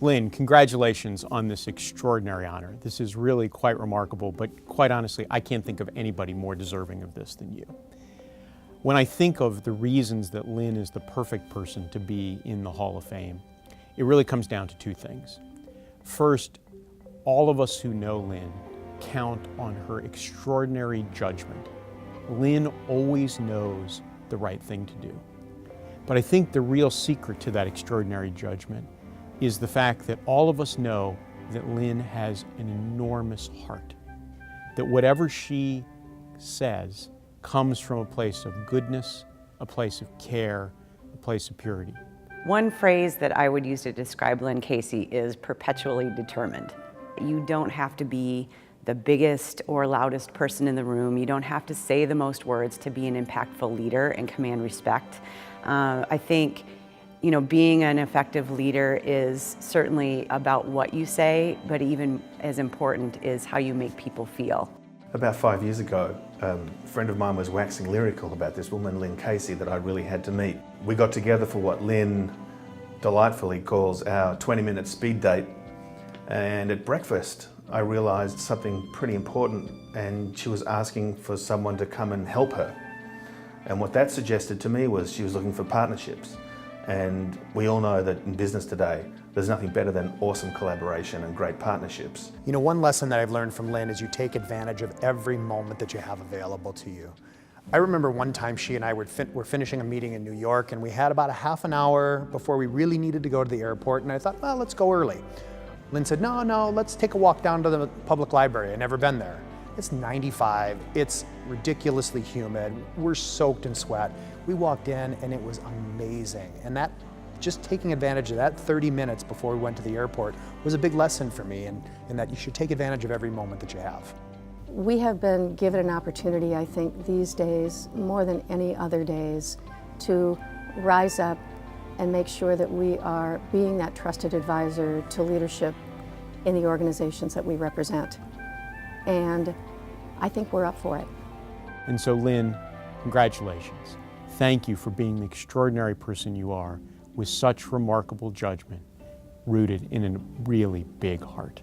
Lynn, congratulations on this extraordinary honor. This is really quite remarkable, but quite honestly, I can't think of anybody more deserving of this than you. When I think of the reasons that Lynn is the perfect person to be in the Hall of Fame, it really comes down to two things. First, all of us who know Lynn count on her extraordinary judgment. Lynn always knows the right thing to do. But I think the real secret to that extraordinary judgment is the fact that all of us know that Lynn has an enormous heart, that whatever she says comes from a place of goodness, a place of care, a place of purity. One phrase that I would use to describe Lynn Casey is perpetually determined. You don't have to be the biggest or loudest person in the room. You don't have to say the most words to be an impactful leader and command respect. I think, being an effective leader is certainly about what you say, but even as important is how you make people feel. About 5 years ago, a friend of mine was waxing lyrical about this woman, Lynn Casey, that I really had to meet. We got together for what Lynn delightfully calls our 20-minute speed date, and at breakfast I realized something pretty important, and she was asking for someone to come and help her. And what that suggested to me was she was looking for partnerships. And we all know that in business today, there's nothing better than awesome collaboration and great partnerships. One lesson that I've learned from Lynn is you take advantage of every moment that you have available to you. I remember one time she and I were finishing a meeting in New York, and we had about a half an hour before we really needed to go to the airport, and I thought, well, let's go early. Lynn said, no, let's take a walk down to the public library. I'd never been there. It's 95, it's ridiculously humid, we're soaked in sweat. We walked in and it was amazing. And that, just taking advantage of that 30 minutes before we went to the airport was a big lesson for me, in that you should take advantage of every moment that you have. We have been given an opportunity, I think, these days, more than any other days, to rise up and make sure that we are being that trusted advisor to leadership in the organizations that we represent. And I think we're up for it. And so Lynn, congratulations. Thank you for being the extraordinary person you are, with such remarkable judgment, rooted in a really big heart.